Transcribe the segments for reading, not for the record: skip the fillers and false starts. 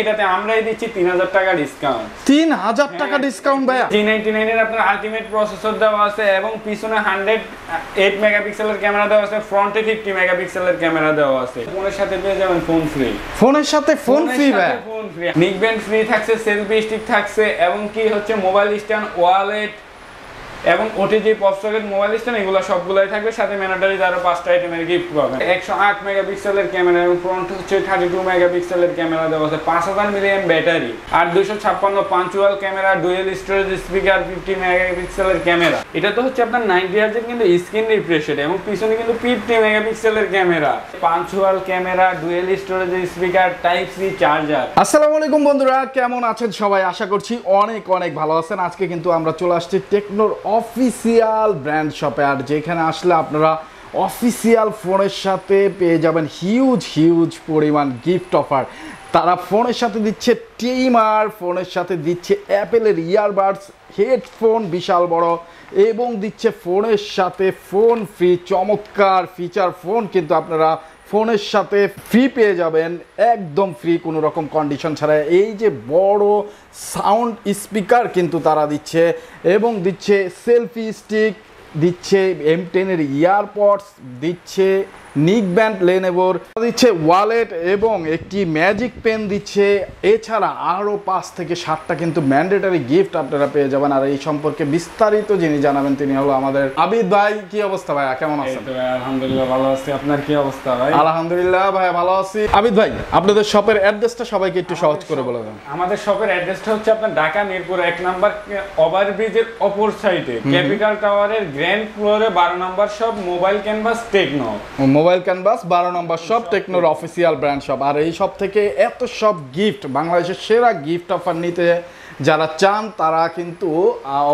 এটাতে আমরাই দিচ্ছি 3000 টাকা ডিসকাউন্ট। 3000 টাকা ডিসকাউন্ট ভাইয়া। G99 এর আপনার আলটিমেট প্রসেসর দেওয়া আছে এবং পিছনে 108 মেগাপিক্সেলের ক্যামেরা দেওয়া আছে, ফ্রন্টে 50 মেগাপিক্সেলের ক্যামেরা দেওয়া আছে। ফোনের সাথে পেয়ে যাবেন ফোন ফ্রি। ফোনের সাথে ফোন ফ্রি ভাইয়া। ফোন ফ্রি, নিকব্যান্ড ফ্রি থাকছে, সেলফি স্টিক থাকছে এবং কি হচ্ছে মোবাইল স্ট্যান্ড, ওয়ালেট এবং OTG pop socket mobile stand এগুলো সবগুলাই থাকবে, সাথে ম্যান্ডেটরি আরো 5টা আইটেমের গিফট পাবেন। 108 মেগাপিক্সেলের ক্যামেরা এবং ফ্রন্ট হচ্ছে 32 মেগাপিক্সেলের ক্যামেরা দেওয়া আছে, 5000 মিলিঅ্যাম্প ব্যাটারি আর 256 punctual camera, dual storage speaker, 50 মেগাপিক্সেলের ক্যামেরা। এটা তো হচ্ছে আপনার 90 হার্জ কিন্তু স্ক্রিন রিফ্রেশ রেট এবং পিছনে কিন্তু 50 মেগাপিক্সেলের ক্যামেরা, পাঞ্চুয়াল camera, dual storage speaker, type C charger. আসসালামু আলাইকুম বন্ধুরা, কেমন আছেন সবাই? আশা করছি অনেক অনেক ভালো আছেন। আজকে কিন্তু আমরা চলে আসছি টেকনোর অফিসিয়াল ব্র্যান্ড শপে, আর যেখানে আসলে আপনারা অফিসিয়াল ফোনের সাথে পেয়ে যাবেন হিউজ পরিমাণ গিফট অফার। তারা ফোনের সাথে দিচ্ছে টিমার, ফোনের সাথে দিচ্ছে অ্যাপেলের ইয়ারবাডস, হেডফোন বিশাল বড়, এবং দিচ্ছে ফোনের সাথে ফোন ফ্রি। চমৎকার ফিচার ফোন কিন্তু আপনারা ফোনের সাথে ফ্রি পেয়ে যাবেন, একদম ফ্রি, কোনো রকম কন্ডিশন ছাড়া। এই যে বড় সাউন্ড স্পিকার কিন্তু তারা দিচ্ছে, এবং দিচ্ছে সেলফি স্টিক, দিচ্ছে M10 এর ইয়ারপডস, দিচ্ছে নিকব্যান্ড লেনোভোর, দিচ্ছে ওয়ালেট এবং একটি ম্যাজিক পেন দিচ্ছে। এছাড়া আরও 5 থেকে 7টা কিন্তু ম্যান্ডেটরি গিফট আপনারা পেয়ে যাবেন। আর এই সম্পর্কে বিস্তারিত যিনি জানাবেন তিনি হলো আমাদের আবিদ ভাই। কি অবস্থা ভাই, কেমন আছেন? আলহামদুলিল্লাহ ভালো আছি, আপনার কি অবস্থা ভাই? আলহামদুলিল্লাহ ভাই ভালো আছি। আবিদ ভাই, আপনাদের শপের অ্যাড্রেসটা সবাইকে একটু সহজ করে বলে দেন। আমাদের শপের অ্যাড্রেসটা হচ্ছে আপনার ঢাকা মিরপুর 1 নাম্বার ওভারব্রিজের অপর সাইডে ক্যাপিটাল টাওয়ারের গ্র্যান্ড ফ্লোরে 12 number shop, Mobile Canvas Techno. Mobile Canvas 12 number shop, টেকনোর অফিসিয়াল ব্র্যান্ড শপ। আর এই শপ থেকে এত সব গিফট, বাংলাদেশের সেরা গিফট অফার নিতে যারা চান তারা কিন্তু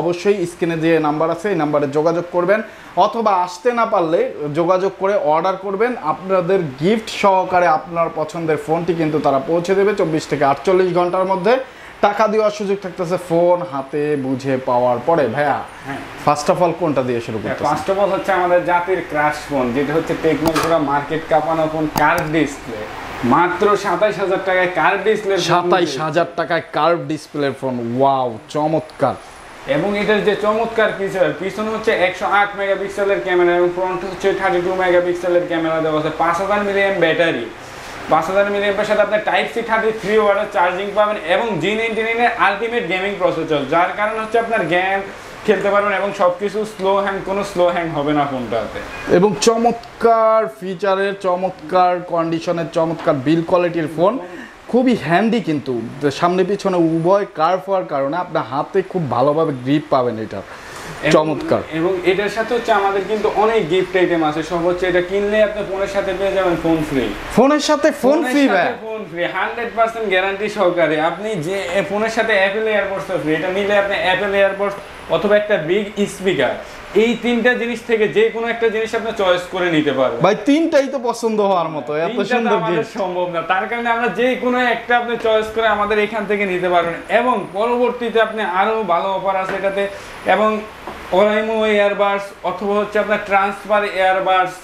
অবশ্যই স্ক্রিনে যে নাম্বার আছে এই নাম্বারে যোগাযোগ করবেন, অথবা আসতে না পারলে যোগাযোগ করে অর্ডার করবেন। আপনাদের গিফট সহকারে আপনার পছন্দের ফোনটি কিন্তু তারা পৌঁছে দেবে 24 থেকে 48 ঘন্টার মধ্যে। টাকা দেওয়ার সুযোগ থাকতেছে ফোন হাতে বুঝে পাওয়ার পরে। ভাইয়া, ফার্স্ট অফ অল কোনটা দিয়ে শুরু করতে? ফার্স্ট অফ অল হচ্ছে আমাদের জাতির ক্রাশ ফোন, যেটা হচ্ছে টেকনোর পুরো মার্কেট কাঁপানো ফোন, কার্ভ ডিসপ্লে, মাত্র 27000 টাকায় কার্ভ ডিসপ্লে। 27000 টাকায় কার্ভ ডিসপ্লের ফোন, ওয়াও চমৎকার। এবং এটার যে চমৎকার ফিচার, পিছনে হচ্ছে 108 মেগাপিক্সেলের ক্যামেরা এবং ফ্রন্ট হচ্ছে 32 মেগাপিক্সেলের ক্যামেরা দেওয়া আছে, 5000 মিলিঅ্যাম্প ব্যাটারি, 5000 মিলিঅ্যাম্পের সাথে আপনি টাইপ সি 33 ওয়াটের চার্জিং পাবেন এবং G99 এর আলটিমেট গেমিং প্রসেসর, যার কারণে হচ্ছে আপনার গেম খেলতে পারবেন এবং সবকিছু কোনো স্লো হ্যাং হবে না ফোনটাতে। এবং চমৎকার ফিচারের, চমৎকার কন্ডিশনের, চমৎকার বিল কোয়ালিটির ফোন, খুবই হ্যান্ডি কিন্তু সামনে পিছনে উভয় কার্ভ হওয়ার কারণে আপনার হাতে খুব ভালোভাবে গ্রিপ পাবেন। এটা চমৎকার। এবং এটার সাথে হচ্ছে আমাদের কিন্তু অনেক গিফট আইটেম আছে। সব হচ্ছে এটা কিনলে আপনি ফোনের সাথে পেয়ে যাবেন ফোন ফ্রি। ফোনের সাথে ফোন ফ্রি ভাই, ফোন ফ্রি 100% গ্যারান্টি সহকারে। আপনি যে ফোনের সাথে অ্যাপেল এয়ারপডস ফ্রি, এটা নিলে আপনি অ্যাপেল এয়ারপডস অথবা একটা বিগ স্পিকার, এই তিনটা জিনিস থেকে যে কোনো একটা জিনিস আপনি চয়েস করে নিতে পারবেন। ভাই তিনটাই তো পছন্দ হওয়ার মতো, এত সুন্দর গিফট সম্ভব না, তার কারণে আমরা যে কোনো একটা আপনি চয়েস করে আমাদের এখান থেকে নিতে পারবেন। এবং পরবর্তীতে আপনি আরো ভালো অফার আছে এটাতে, এবং ওরাইমো ইয়ারবাডস অথবা হচ্ছে আপনার ট্রান্সফার ইয়ারবাডস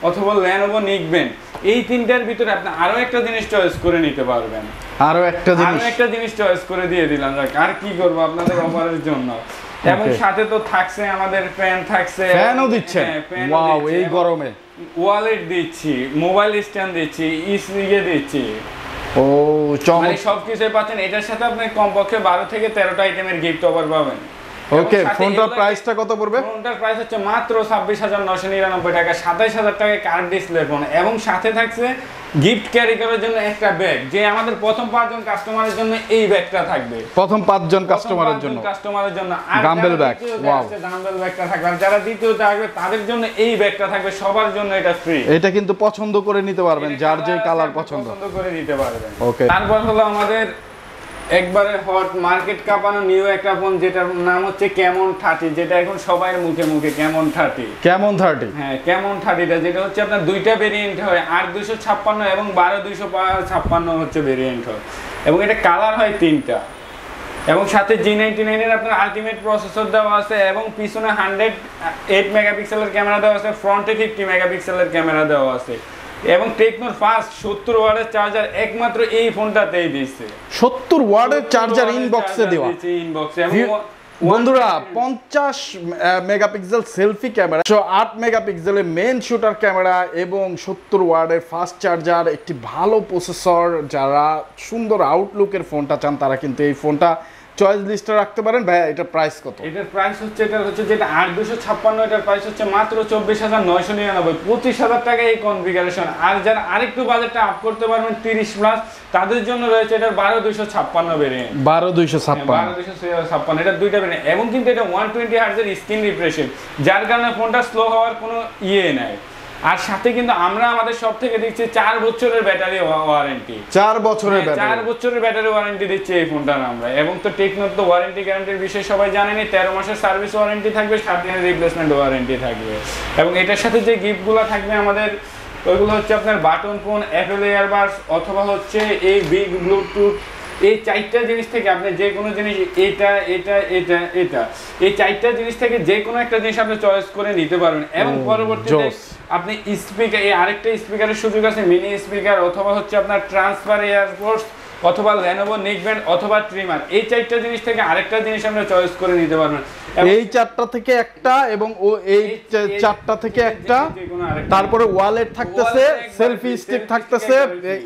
অথবা লেনোভো নিকব্যান্ড, এই তিনটার ভিতরে আপনি আরো একটা জিনিস চয়েস করে নিতে পারবেন। আরো একটা জিনিস চয়েস করে দিয়ে দিলাম, আর কি করব আপনাদের অফারের জন্য। এবং সাথে তো থাকছে আমাদের ফ্যান থাকছে, ফ্যানও দিচ্ছে, ওয়াও এই গরমে। ওয়ালেট দিচ্ছি, মোবাইল স্ট্যান্ড দিচ্ছি, ইসিগে দিচ্ছি, ও চমৎকার, সবকিছুই পাচ্ছেন। এটার সাথে আপনি কমপক্ষে 12 থেকে 13টা আইটেমের গিফট অফার পাবেন। ওকে, ফোনটার প্রাইসটা কত পড়বে? ফোনটার প্রাইস হচ্ছে মাত্র 26999 টাকা, 27000 টাকায় কার্ভ ডিসপ্লে ফোন, এবং সাথে থাকছে গিফট ক্যারি করার জন্য একটা ব্যাগ, যে আমাদের প্রথম 5 জন কাস্টমারের জন্য এই ব্যাগটা থাকবে। প্রথম 5 জন কাস্টমারের জন্য ডাম্বেল ব্যাগ, ওয়াও ডাম্বেল ব্যাগটা থাকবে। আর যারা দ্বিতীয়টা আসবে তাদের জন্য এই ব্যাগটা থাকবে, সবার জন্য এটা ফ্রি। এটা কিন্তু পছন্দ করে নিতে পারবেন, যার যে কালার পছন্দ করে নিতে পারবেন। ওকে, তারপর হলো আমাদের একবারে হট মার্কেট কাঁপানো নিউ একটা ফোন, যেটার নাম হচ্ছে ক্যামন 30, যেটা এখন সবার মুখে ক্যামন 30। হ্যাঁ, ক্যামন 30টা, যেটা হচ্ছে আপনার দুইটা ভেরিয়েন্ট হয়, 8256 এবং 12256 হচ্ছে ভেরিয়েন্ট হয়, এবং এটা কালার হয় 3টা। এবং সাথে G99 এর আপনার আলটিমেট প্রসেসর দেওয়া আছে এবং পিছনে 108 মেগাপিক্সেলের ক্যামেরা দেওয়া আছে, ফ্রন্টে 50 মেগাপিক্সেলের ক্যামেরা দেওয়া আছে, এবং টেকনোর ফাস্ট 70 ওয়াটের চার্জার একমাত্র এই ফোনটাতেই দিচ্ছে। 70 ওয়াটের চার্জার ইনবক্সে দেওয়া। বন্ধুরা 50 মেগাপিক্সেল সেলফি ক্যামেরা, 8 মেগাপিক্সেলের মেন শুটার ক্যামেরা এবং 70 ওয়াটের ফাস্ট চার্জার, একটি ভালো প্রসেসর। যারা সুন্দর আউটলুকের ফোনটা চান তারা কিন্তু এই ফোনটা চয়েস লিস্টে রাখতে পারেন। ভাইয়া এটার প্রাইস কত? এটার প্রাইস হচ্ছে যেটা 8256, এটার প্রাইস হচ্ছে মাত্র 24,999, 25,000 টাকা এই কনফিগারেশন। আর যারা আরেকটু বাজেটটা আপ করতে পারবেন 30 প্লাস, তাদের জন্য রয়েছে এটার 12256 ভেরিয়েন্ট। 12256 এটা দুইটা ভেরিয়েন্ট এবং কিন্তু এটা 120 হার্টজের স্ক্রিন রিফ্রেশ, যার কারণে ফোনটা স্লো হওয়ার কোনো নাই। আর সাথে কিন্তু আমরা আমাদের সব থেকে দিচ্ছি 4 বছরের ব্যাটারি ওয়ারেন্টি। 4 বছরের ব্যাটারি ওয়ারেন্টি দিচ্ছি এই ফোনটার আমরা। এবং তো টেকনোর তো ওয়ারেন্টি গ্যারান্টির বিষয়ে সবাই জানেনি, 13 মাসের সার্ভিস ওয়ারেন্টি থাকবে, 7 দিনের রিপ্লেসমেন্ট ওয়ারেন্টি থাকবে। এবং এটার সাথে যে গিফটগুলো থাকবে আমাদের, ওইগুলো হচ্ছে আপনার বাটন ফোন, অ্যাপেল এয়ারবাডস অথবা হচ্ছে এই বিগ ব্লুটুথ। এই 4টা জিনিস থেকে আপনি যে কোনো জিনিস, এটা এটা এটা এটা, এই 4টা জিনিস থেকে যে কোনো একটা জিনিস আপনি চয়েস করে নিতে পারবেন। এবং পরবর্তীতে আপনি স্পিকার, এই আরেকটা স্পিকারের সুযোগ আছে, মিনি স্পিকার অথবা হচ্ছে আপনার ট্রান্সফার এয়ারপোর্টস অথবা Lenovo নেকব্যান্ড অথবা ট্রিমার, এই 4টা জিনিস থেকে আরেকটা জিনিস আমরা চয়েস করে নিতে পারবেন। এই 4টা থেকে একটা এবং ও এই 4টা থেকে একটা, তারপরে ওয়ালেট থাকতেছে, সেলফি স্টিক থাকতেছে,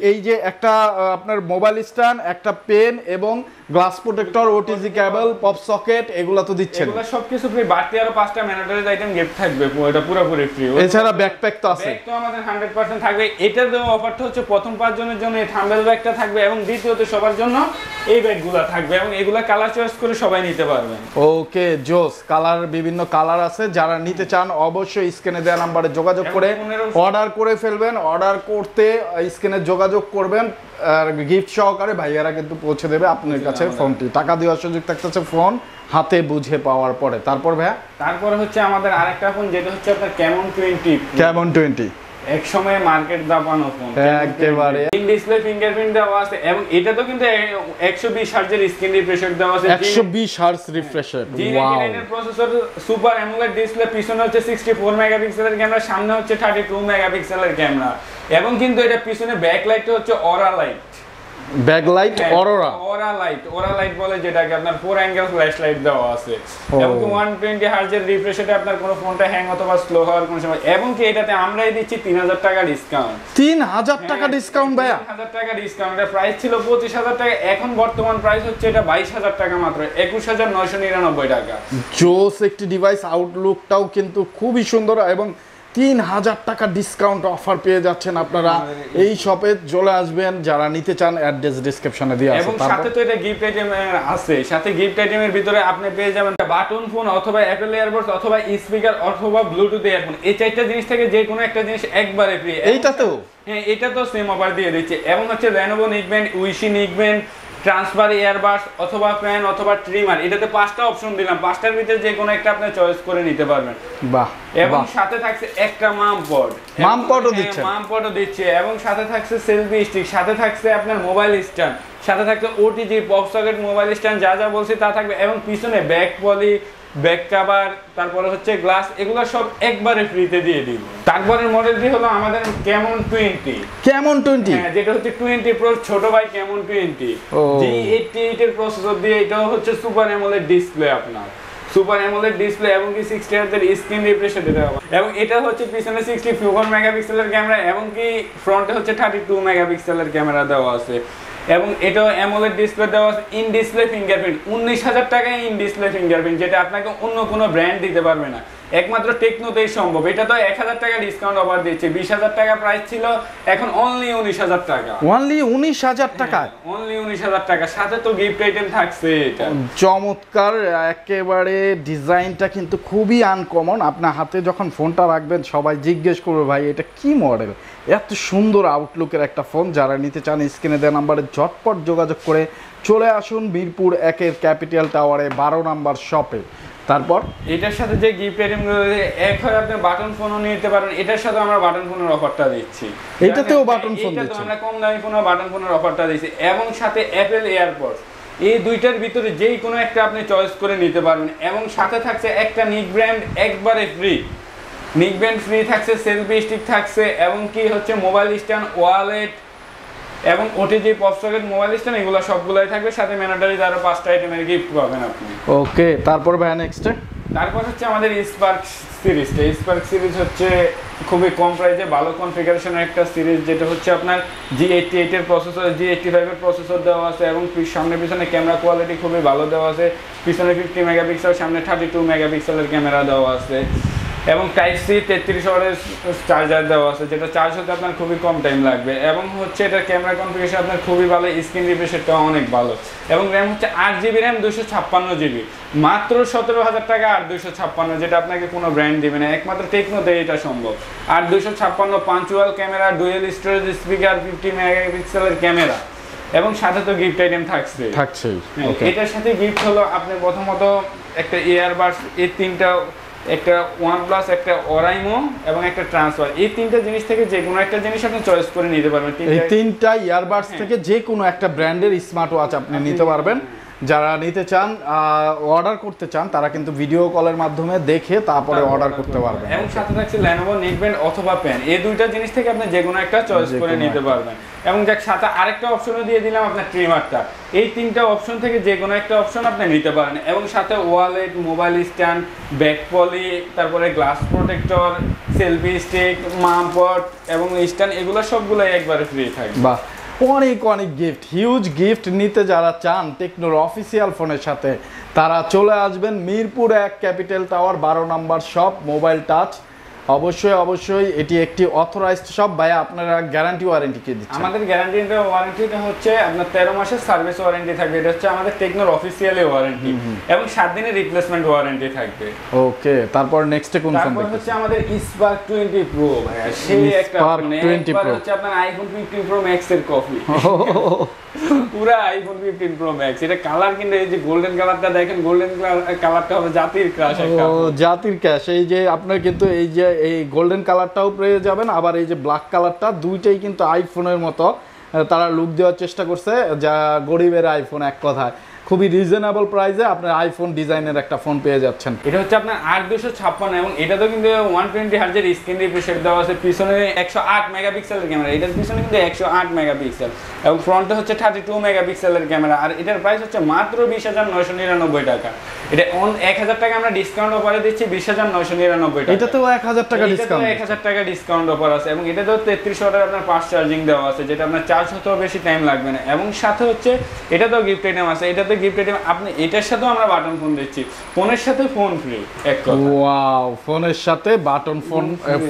এই যে একটা আপনার মোবাইল স্ট্যান্ড, একটা পেন এবং গ্লাস প্রোটেক্টর, ওটিজি কেবল, পপ সকেট, এগুলো তো দিচ্ছেন। এগুলো সবকিছু ফ্রি, বাড়তি আরো 5টা ম্যান্ডেটরি আইটেম গিফট থাকবে, এটা পুরোপুরি ফ্রি। এছাড়া ব্যাকপ্যাক তো আছে, ব্যাগ তো আমাদের 100% থাকবে। এটার দেওয়া অফারটা হচ্ছে প্রথম 5 জনের জন্য এই থাম্বেল ব্যাগটা থাকবে এবং দ্বিতীয়ত সবার জন্য এই ব্যাগগুলো থাকবে এবং এগুলা কালার চয়েস করে সবাই নিতে পারবেন। ওকে জোস, কালার বিভিন্ন কালার আছে। যারা নিতে চান অবশ্যই স্ক্রিনে দেওয়া নম্বরে যোগাযোগ করে অর্ডার করে ফেলবেন। অর্ডার করতে স্ক্রিনে যোগাযোগ করবেন, আর গিফট সহকারে ভাইয়ারা কিন্তু পৌঁছে দেবে আপনার কাছে ফোনটি। টাকা দেওয়ার সুযোগ থাকতেছে ফোন হাতে বুঝে পাওয়ার পরে। তারপর ভাইয়া তারপরে হচ্ছে আমাদের আরেকটা ফোন, যেটা হচ্ছে আপনার ক্যামন 20। এক সময় মার্কেট দাপানো ফোন, একেবারে ইন ডিসপ্লে ফিঙ্গারপ্রিন্ট দেওয়া আছে এবং এটা তো কিন্তু 120 হার্টজের স্ক্রিন রিফ্রেশ দেওয়া আছে, 120 হার্টজ রিফ্রেশ। ওয়াও, এর প্রসেসর, সুপার অ্যামোলেড ডিসপ্লে, পিছনে হচ্ছে 64 মেগাপিক্সেলের ক্যামেরা, সামনে হচ্ছে 32 মেগাপিক্সেলের ক্যামেরা এবং কিন্তু এটা পিছনে ব্যাকলাইটটা হচ্ছে অরা লাইট, ব্যাকলাইট অরা লাইট বলে, যেটাকে আপনার 4 অ্যাঙ্গেল ফ্ল্যাশ লাইট দেওয়া আছে এবং 120 হার্টজের রিফ্রেশে আপনার কোনো ফোনটা হ্যাং অথবা স্লো হওয়ার কোনো সময়। এবং কি এটাতে আমরাই দিচ্ছি 3000 টাকা ডিসকাউন্ট। 3000 টাকা ডিসকাউন্ট ভাইয়া? 3000 টাকা ডিসকাউন্ট। এটা প্রাইস ছিল 25,000 টাকা, এখন বর্তমান প্রাইস হচ্ছে এটা 22,000 টাকা মাত্র, 21,999 টাকা। জোস একটি ডিভাইস, আউটলুকটাও কিন্তু খুবই সুন্দর এবং 3000 টাকা ডিসকাউন্ট অফার পেয়ে যাচ্ছেন আপনারা। এই শপে চলে আসবেন, যারা নিতে চান অ্যাড্রেস ডেসক্রিপশনে দেওয়া আছে। এবং সাথে তো এটা গিফট আইটেম আছে, সাথে গিফট আইটেমের ভিতরে আপনি পেয়ে যাবেন বাটন ফোন অথবা অ্যাপেল এয়ারবাডস অথবা স্পিকার অথবা ব্লুটুথ ইয়ারফোন। এই 4টা জিনিস থেকে যে কোনো একটা জিনিস একবারে ফ্রি। এইটাতেও হ্যাঁ, এটা তো সেম অফার দিয়ে দিচ্ছে। এবং হচ্ছে Lenovo নেকব্যান্ড, উইশি নেকব্যান্ড, ট্রান্সফার এয়ারবাডস অথবা ফ্যান অথবা ট্রিমার, এটাতে 5টা অপশন দিলাম, 5টার ভিতরে যে কোনো একটা আপনি চয়েস করে নিতে পারবেন। বাহ। এবং সাথে থাকছে একটা মামপডও দিচ্ছে এবং সাথে থাকছে সেলফি স্টিক, সাথে থাকছে আপনার মোবাইল স্ট্যান্ড, সাথে থাকছে OTG pop socket mobile stand, যা যা বলছি তা থাকবে। এবং পিছনে ব্যাক পলি, ব্যাক কভার, তারপরে হচ্ছে গ্লাস, এগুলো সব একবারে ফ্রিতে দিয়ে দিব। তারপরের মডেলটি হলো আমাদের ক্যামন 20, হ্যাঁ, যেটা হচ্ছে 20 প্রো ছোট ভাই ক্যামন 20 G88 এর প্রসেসর দিয়ে। এটাও হচ্ছে সুপার অ্যামোলেড ডিসপ্লে, আপনার সুপার অ্যামোলেড ডিসপ্লে এবং কি 60 হার্টজের স্ক্রিন রিফ্রেশ দিতে হবে। এবং এটা হচ্ছে পিছনে 64 মেগাপিক্সেলের ক্যামেরা এবং কি ফ্রন্টে হচ্ছে 32 মেগাপিক্সেলের ক্যামেরা দেওয়া আছে। এবং এটাও অ্যামোলেড ডিসপ্লে দেওয়া আছে, ইন ডিসপ্লে ফিঙ্গারপ্রিন্ট। 19,000 টাকায় ইন ডিসপ্লে ফিঙ্গারপ্রিন্ট, যেটা আপনাকে অন্য কোনো ব্র্যান্ড দিতে পারবে না, একমাত্র টেকনোতেই সম্ভব। এটা তো 1000 টাকা ডিসকাউন্ট অফার দিচ্ছে, 20,000 টাকা প্রাইস ছিল, এখন অনলি 19,000 টাকা। অনলি 19,000 টাকা? অনলি 19,000 টাকা, সাথে তো গিফট আইটেম থাকছে। এটা চমৎকার, একেবারে ডিজাইনটা কিন্তু খুবই আনকমন। আপনার হাতে যখন ফোনটা রাখবেন সবাই জিজ্ঞেস করবে ভাই এটা কি মডেল, এত সুন্দর আউটলুকের একটা ফোন। যারা নিতে চান স্ক্রিনে দেওয়া নাম্বারে ঝটপট যোগাযোগ করে চলে আসুন মিরপুর 1-এর ক্যাপিটাল টাওয়ারে 12 নাম্বার শপে। তারপর এটার সাথে যে গিফট আইটেমগুলো এক হয়, আপনি বাটন ফোনও নিতে পারেন। এটার সাথে আমরা বাটন ফোনের অফারটা দিচ্ছি, এটাতেও বাটন ফোন দিচ্ছি, আমরা কম দামি ফোনও বাটন ফোনের অফারটা দিচ্ছি। এবং সাথে অ্যাপেল এয়ারপডস, এই দুইটার ভিতরে যেই কোনো একটা আপনি চয়েস করে নিতে পারবেন। এবং সাথে থাকছে একটা নেকব্যান্ড একবারে ফ্রি, নেকব্যান্ড ফ্রি থাকছে, সেলফি স্টিক থাকছে এবং কি হচ্ছে মোবাইল স্ট্যান্ড, ওয়ালেট এবং OTG pop socket mobile stand এগুলো সবগুলাই থাকবে, সাথে ম্যান্ডেটরি আরো 5টা আইটেমের গিফট পাবেন আপনি। ওকে, তারপর ভাই নেক্সট তারপর হচ্ছে আমাদের স্পার্ক সিরিজটা। স্পার্ক সিরিজ হচ্ছে খুবই কম প্রাইসে ভালো কনফিগারেশনের একটা সিরিজ, যেটা হচ্ছে আপনার G88 এর প্রসেসর, G85 এর প্রসেসর দেওয়া আছে এবং সামনে পিছনে ক্যামেরা কোয়ালিটি খুবই ভালো দেওয়া আছে। পিছনে 50 মেগাপিক্সেল, সামনে 32 মেগাপিক্সেলের ক্যামেরা দেওয়া আছে এবং টাইপ সি 33 ওয়াটের চার্জার দেওয়া আছে, যেটা চার্জ হতে আপনার খুবই কম টাইম লাগবে। এবং হচ্ছে এটার ক্যামেরা কনফিগারেশন আপনার খুবই ভালো, স্ক্রিন রিফ্রেশটাও অনেক ভালো এবং র্যাম হচ্ছে 8GB র্যাম 256GB, মাত্র 17,000 টাকা। আর 256, যেটা আপনাকে কোনো ব্র্যান্ড দিবে না, একমাত্র টেকনোতে এটা সম্ভব। আর 256 punctual camera, dual storage speaker, 50 মেগাপিক্সেলের ক্যামেরা এবং সাথে তো গিফট আইটেম থাকছেই। এটার সাথে গিফট হলো আপনি প্রথমত একটা ইয়ারবাডস, এই তিনটা, একটা OnePlus, একটা Oraimo এবং একটা ট্রান্সফার। এই তিনটা জিনিস থেকে যে কোনো একটা জিনিস আপনি চয়েস করে নিতে পারবেন। এই তিনটা ইয়ারবাডস থেকে যে কোনো একটা ব্র্যান্ডের স্মার্ট ওয়াচ আপনি নিতে পারবেন। যারা নিতে চান, অর্ডার করতে চান, তারা কিন্তু ভিডিও কলের মাধ্যমে দেখে তারপরে অর্ডার করতে পারবেন। এবং সাথে থাকছে Lenovo নেকব্যান্ড অথবা পেন, এই দুইটা জিনিস থেকে আপনি যে কোনো একটা চয়েস করে নিতে পারবেন। এবং যাক সাথে আরেকটা অপশনও দিয়ে দিলাম আপনার ট্রিমারটা। এই তিনটা অপশন থেকে যে কোনো একটা অপশন আপনি নিতে পারেন। এবং সাথে wallet, mobile stand, back poly, তারপরে গ্লাস প্রোটেক্টর, সেলফি স্টিক, মামপট এবং স্ট্যান্ড, এগুলো সবগুলোই একবারে ফ্রি থাকবে। বাহ, অনেক অনেক গিফট, হিউজ গিফট নিতে যারা চান টেকনোর অফিসিয়াল ফোনের সাথে, তারা চলে আসবেন Mirpur 1 capital tower 12 number shop mobile touch. অবশ্যই এটি একটি অথরাইজড শপ। ভাই আপনারা গ্যারান্টি ওয়ারেন্টি কি দিচ্ছেন? আমাদের গ্যারান্টি ওয়ারেন্টিটা হচ্ছে আপনার 13 মাসের সার্ভিস ওয়ারেন্টি থাকবে, এটা হচ্ছে আমাদের টেকনোর অফিসিয়ালি ওয়ারেন্টি এবং 7 দিনের রিপ্লেসমেন্ট ওয়ারেন্টি থাকবে। ওকে, তারপর নেক্সটে কোন ফোন? তারপর হচ্ছে আমাদের স্পার্ক 20 প্রো। ভাই সেই একটা স্পার্ক 20 প্রো হচ্ছে আপনার আইফোন 15 প্রো ম্যাক্স এর কপি, পুরো আইফোন 15 প্রো ম্যাক্স। এটা কালার কিন্তু এই যে গোল্ডেন কালারটা দেখেন, গোল্ডেন কালারটা হবে জাতির ক্রাশ একটা। ও জাতির ক্রাশ। এই যে আপনার কিন্তু এই যে এই গোল্ডেন কালারটাও পেয়ে যাবেন, আবার এই যে ব্ল্যাক কালারটা, দুইটাই কিন্তু আইফোনের মতো তারা লুক দেওয়ার চেষ্টা করছে, যা গরিবের আইফোন এক কথায়। খুবই রিজনেবল প্রাইসে আপনার আইফোন ডিজাইনের একটা ফোন পেয়ে যাচ্ছেন। এটা হচ্ছে আপনার 8256 এবং এটা তো কিন্তু 120 হার্জের স্ক্রিন রিফ্রেশ দেওয়া আছে। পিছনে 108 মেগাপিক্সেলের ক্যামেরা, এটার পিছনে কিন্তু 108 মেগাপিক্সেল এবং ফ্রন্টে হচ্ছে 32 মেগাপিক্সেলের ক্যামেরা। আর এটার প্রাইস হচ্ছে মাত্র 20,999 টাকা। এটা 1000 টাকা আমরা ডিসকাউন্ট অফারে দিচ্ছি, 20,999 টাকা। এটাতেও 1000 টাকা ডিসকাউন্ট, 1000 টাকা ডিসকাউন্ট অফার আছে এবং এটাতেও 33 ওয়াটের আপনার ফাস্ট চার্জিং দেওয়া আছে, যেটা আপনার চার্জ হতেও বেশি টাইম লাগবে না। এবং সাথে হচ্ছে এটাতেও গিফট আইটেম আছে, এটাতে গিফট আইটেম আপনি এটার সাথেও আমরা বাটন ফোন দিচ্ছি, ফোনের সাথে ফোন ফ্রি। এক কথা, ওয়াও, ফোনের সাথে বাটন ফোন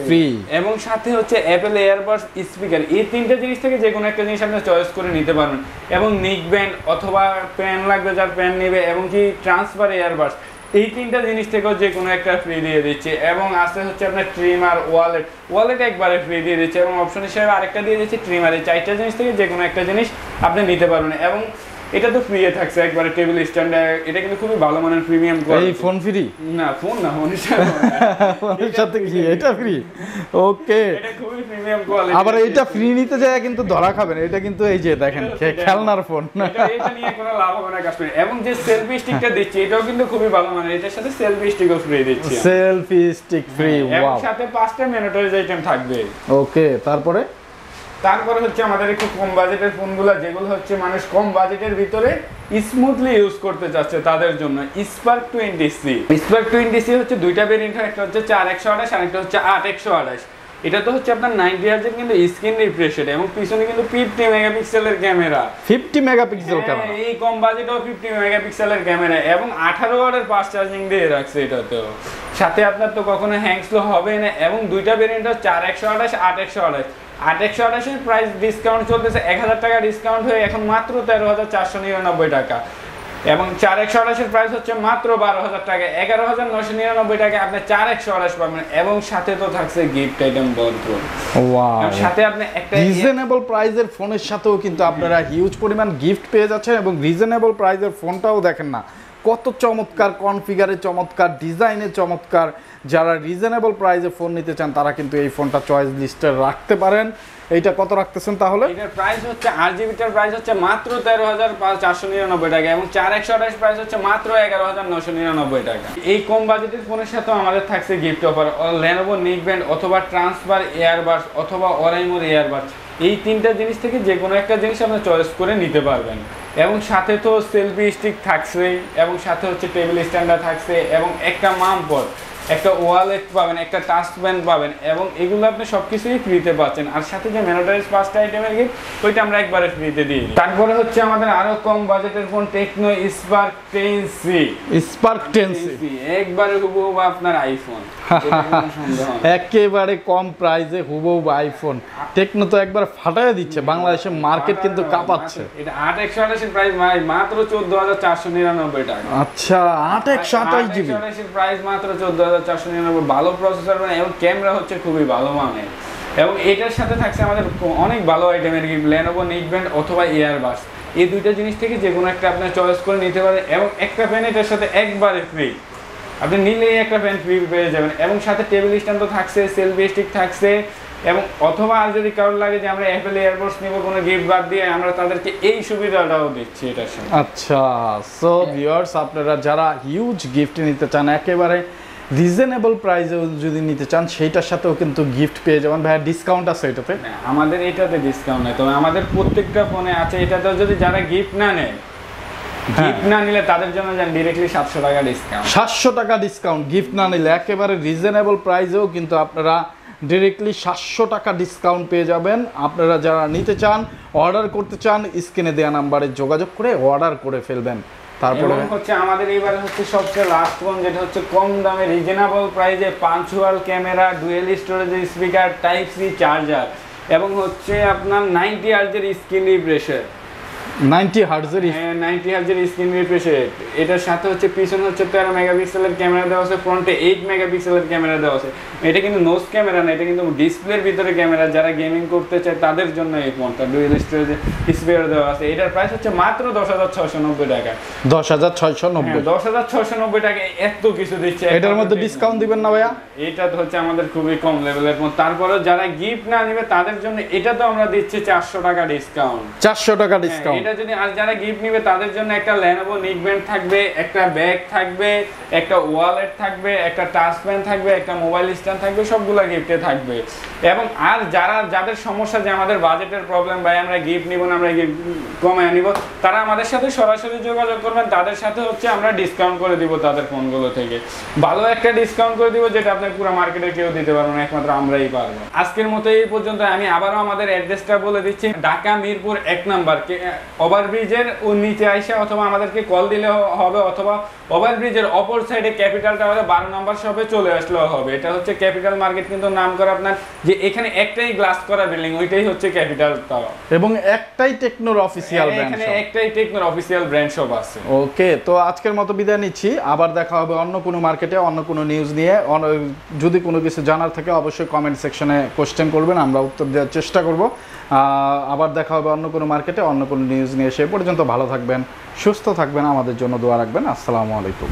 ফ্রি এবং সাথে হচ্ছে অ্যাপল এয়ারবাডস স্পিকার। এই তিনটা জিনিস থেকে যে কোনো একটা জিনিস আপনি চয়েস করে নিতে পারবেন। এবং নেকব্যান্ড অথবা প্যান লাগবে, যার প্যান নেবে, এবং কি ট্রান্সফার এয়ারবাডস, এই তিনটা জিনিস থেকেও যে কোনো একটা ফ্রি দিয়ে দিচ্ছে। এবং আছে হচ্ছে আপনার ট্রিমার, ওয়ালেট একবারে ফ্রি দিয়ে দিচ্ছে এবং অপশন হিসেবে আরেকটা দিয়ে দিচ্ছে ট্রিমার। এই চারটা জিনিস থেকে যে কোনো একটা জিনিস আপনি নিতে পারবেন। এবং এটা তো ফ্রি থাকছে একবারে টেবিল স্ট্যান্ড, এটা কিন্তু খুবই ভালো মানের প্রিমিয়াম কোয়ালিটি। এই ফোন ফ্রি না, ফোন না, ফোনের সাথে কি এটা ফ্রি? ওকে, এটা খুবই প্রিমিয়াম কোয়ালিটি। আবার এটা ফ্রি নিতে যায় কিন্তু ধরা খাবেন, এটা কিন্তু এই যে দেখেন খেলনার ফোন, এটা নিয়ে কোনো লাভ হবে না কাজ করে। এবং যে সেলফি স্টিকটা দিচ্ছি এটাও কিন্তু খুবই ভালো মানের, এটার সাথে সেলফি স্টিকও ফ্রি দিচ্ছি, সেলফি স্টিক ফ্রি। এবং ওয়াও, সাথে 5টা ম্যান্ডেটরি আইটেম থাকবে। ওকে, তারপরে হচ্ছে আমাদের একটু কম বাজেটের ফোনগুলো, যেগুলো হচ্ছে মানুষ কম বাজেটের ভিতরে স্মুথলি ইউজ করতে চাচ্ছে, তাদের জন্য স্পার্ক 20C। স্পার্ক 20C হচ্ছে দুইটা ভেরিয়েন্ট, একটা হচ্ছে 4128 আর একটা হচ্ছে 8128। এটা তো হচ্ছে আপনার 90 হার্জের কিন্তু স্ক্রিন রিফ্রেশ রেট এবং পিছনে কিন্তু 50 মেগাপিক্সেলের ক্যামেরা, 50 মেগাপিক্সেল ক্যামেরা, এই কম বাজেটেও 50 মেগাপিক্সেলের ক্যামেরা এবং 18 ওয়াটের ফাস্ট চার্জিং দিয়ে রাখছে এটাতেও। সাথে আপনার তো কখনো হ্যাং স্লো হবে না। এবং দুইটা ভেরিয়েন্ট হচ্ছে 4128 8128। 8128 এর প্রাইস ডিসকাউন্ট চলতেছে, 1000 টাকা ডিসকাউন্ট হয়ে এখন মাত্র 13,499 টাকা। এবং 4128 এর প্রাইস হচ্ছে মাত্র 12,000 টাকা, 11,999 টাকা আপনি 4128 পাবেন। এবং সাথে তো থাকছে গিফট আইটেম ভরপুর। ওয়াও, সাথে আপনি একটা রিজনেবল প্রাইসের ফোনের সাথেও কিন্তু আপনারা হিউজ পরিমাণ গিফট পেয়ে যাচ্ছেন। এবং রিজনেবল প্রাইসের ফোনটাও দেখেন না কত চমৎকার কনফিগারে, চমৎকার ডিজাইনে, চমৎকার। যারা রিজনেবল প্রাইসে ফোন নিতে চান তারা কিন্তু এই ফোনটা চয়েস লিস্টে রাখতে পারেন। এইটা কত রাখতেছেন তাহলে? এটার প্রাইস হচ্ছে 8GBটার প্রাইস হচ্ছে মাত্র 13,499 টাকা এবং 4128 প্রাইস হচ্ছে মাত্র 11,999 টাকা। এই কম বাজেটের ফোনের সাথে আমাদের থাকছে গিফট অফার, Lenovo নেকব্যান্ড অথবা ট্রান্সফার এয়ারবাডস অথবা Oraimo এয়ারবাডস। এই তিনটা জিনিস থেকে যে কোনো একটা জিনিস আপনি চয়েস করে নিতে পারবেন। এবং সাথে তো সেলফি স্টিক থাকছেই, এবং সাথে হচ্ছে টেবিল স্ট্যান্ডার থাকছে, এবং একটা মামপট, একটা ওয়ালেট পাবেন, একটা টাচ প্যান পাবেন, এবং এগুলো আপনি সব কিছুই ফ্রিতে পাচ্ছেন। আর সাথে যে ম্যান্ডেটরি 5টা আইটেমের গিফট ওইটা আমরা একবারে ফ্রিতে দিয়ে দিই। তারপরে হচ্ছে আমাদের আরো কম বাজেটের phone Tecno Spark 10C। Spark 10C একবারে হুবহু আপনার আইফোন, একেবারে কম প্রাইসে হুবহু আইফোন। টেকনো তো একবার ফাটায় দিচ্ছে, বাংলাদেশের মার্কেট কিন্তু কাঁপাচ্ছে। এটা 8/128 এর প্রাইস মাত্র 14,499 টাকা। আচ্ছা 8/128 জিবি প্রাইস মাত্র 14,499। ভালো প্রসেসর এবং ক্যামেরা হচ্ছে খুবই ভালো মানের। এবং এটার সাথে থাকছে আমাদের অনেক ভালো আইটেমের গিফট, Lenovo নেকব্যান্ড অথবা ইয়ারবাডস। এই দুইটা জিনিস থেকে যে কোনো একটা আপনি চয়েস করে নিতে পারেন। এবং একটা ফ্যান এটার সাথে একবারে ফ্রি, আপনি নিলেই একটা ফ্যান ফ্রি পেয়ে যাবেন। এবং সাথে টেবিল স্ট্যান্ড তো থাকছে, সেলফি স্টিক থাকছে, এবং অথবা আর যদি কারোর লাগে যে আমরা অ্যাপেল এয়ারপডস নিব কোনো গিফট বাদ দিয়ে, আমরা তাদেরকে এই সুবিধাটাও দিচ্ছি এটার সাথে। আচ্ছা সো ভিউয়ার্স, আপনারা যারা হিউজ গিফট নিতে চান, একেবারে রিজনেবল প্রাইসে যদি নিতে চান, সেইটার সাথেও কিন্তু গিফট পেয়ে যাবেন। ভাইয়া ডিসকাউন্ট আছে এটাতে? আমাদের এটাতে ডিসকাউন্ট নেই, তবে আমাদের প্রত্যেকটা ফোনে আছে। এটাতে যদি যারা গিফট না নেয়, গিফট না নিলে তাদের জন্য যান ডাইরেক্টলি 700 টাকা ডিসকাউন্ট। 700 টাকা ডিসকাউন্ট গিফট না নিলে, একেবারে রিজনেবল প্রাইসেও কিন্তু আপনারা ডিরেক্টলি 700 টাকা ডিসকাউন্ট পেয়ে যাবেন। আপনারা যারা নিতে চান, অর্ডার করতে চান, স্ক্রিনে দেওয়া নাম্বারে যোগাযোগ করে অর্ডার করে ফেলবেন। তারপরে হচ্ছে আমাদের এইবারে হচ্ছে সবচেয়ে লাস্ট ফোন, যেটা হচ্ছে কম দামে রিজনেবল প্রাইসে পাঞ্চুয়াল ক্যামেরা, ডুয়েল স্টোরেজের স্পিকার, টাইপ সি চার্জার, এবং হচ্ছে আপনার 90 হার্জের স্ক্রিন রিফ্রেশার। 90 হার্জের 90 হার্জের স্ক্রিন রিফ্রেশার। এটার সাথে হচ্ছে পিছনে হচ্ছে 13 মেগাপিক্সেলের ক্যামেরা দেওয়া আছে, ফ্রন্টে 8 মেগাপিক্সেলের ক্যামেরা দেওয়া আছে। এটা কিন্তু নোজ ক্যামেরা না, এটা কিন্তু ডিসপ্লের ভিতরে ক্যামেরা। যারা গেমিং করতে চায় তাদের জন্য এই ফোনটা ডুয়েল স্টোরেজ স্পিকার দেওয়া আছে। এটার প্রাইস হচ্ছে মাত্র 10,690 টাকা। 10,690 10,690 টাকা এত কিছু দিচ্ছে। এটার মধ্যে ডিসকাউন্ট দিবেন না ভাইয়া? এটা তো হচ্ছে আমাদের খুবই কম লেভেলের ফোন। তারপরে যারা গিফট না নেবে তাদের জন্য এটা তো আমরা দিচ্ছি 400 টাকা ডিসকাউন্ট। 400 টাকা ডিসকাউন্ট। এটা যদি আর যারা গিফট নেবে তাদের জন্য একটা Lenovo নেকব্যান্ড থাকবে, একটা ব্যাগ থাকবে, একটা ওয়ালেট থাকবে, একটা টাচ প্যান থাকবে, একটা মোবাইল স্ট্যান্ড থাকবে, সবগুলা গিফটে থাকবে। এবং আর যাদের সমস্যা যে আমাদের বাজেটের প্রবলেম, ভাই আমরা গিফট নিব না, আমরা গিফট কমায় নিব, তারা আমাদের সাথে সরাসরি যোগাযোগ করবেন। তাদের সাথে হচ্ছে আমরা ডিসকাউন্ট করে দিব তাদের ফোনগুলো থেকে। ভালো একটা ডিসকাউন্ট করে দিব, যেটা আপনার পুরো মার্কেটে কেউ দিতে পারবে না, একমাত্র আমরাই পারবো। আজকের মতো এই পর্যন্ত। আমি আবারও আমাদের অ্যাড্রেসটা বলে দিচ্ছি, ঢাকা মিরপুর 1 নাম্বার ওভারব্রিজের নিচে আইসা, অথবা আমাদেরকে কল দিলে হবে, অথবা ওভারব্রিজের অপর সাইডে ক্যাপিটাল টাওয়ারে 12 নাম্বার শপে চলে আসলেও হবে। এটা হচ্ছে ক্যাপিটাল মার্কেট, কিন্তু নাম করা আপনার যে এখানে একটাই গ্লাস করা বিল্ডিং, ওইটাই হচ্ছে ক্যাপিটাল টাওয়ার, এবং একটাই টেকনোর অফিসিয়াল ব্র্যান্ড শপ। এখানে একটাই টেকনোর অফিসিয়াল ব্র্যান্ড শপ আছে। ওকে, তো আজকের মতো বিদায় নিচ্ছি। আবার দেখা হবে অন্য কোনো মার্কেটে, অন্য কোনো নিউজ নিয়ে। যদি কোনো কিছু জানার থাকে অবশ্যই কমেন্ট সেকশনে কোশ্চেন করবেন, আমরা উত্তর দেওয়ার চেষ্টা করব। আবার দেখা হবে অন্য কোনো মার্কেটে, অন্য কোনো নিউজ নিয়ে। সে পর্যন্ত ভালো থাকবেন, সুস্থ থাকবেন, আমাদের জন্য দোয়া রাখবেন। আসসালামু আলাইকুম।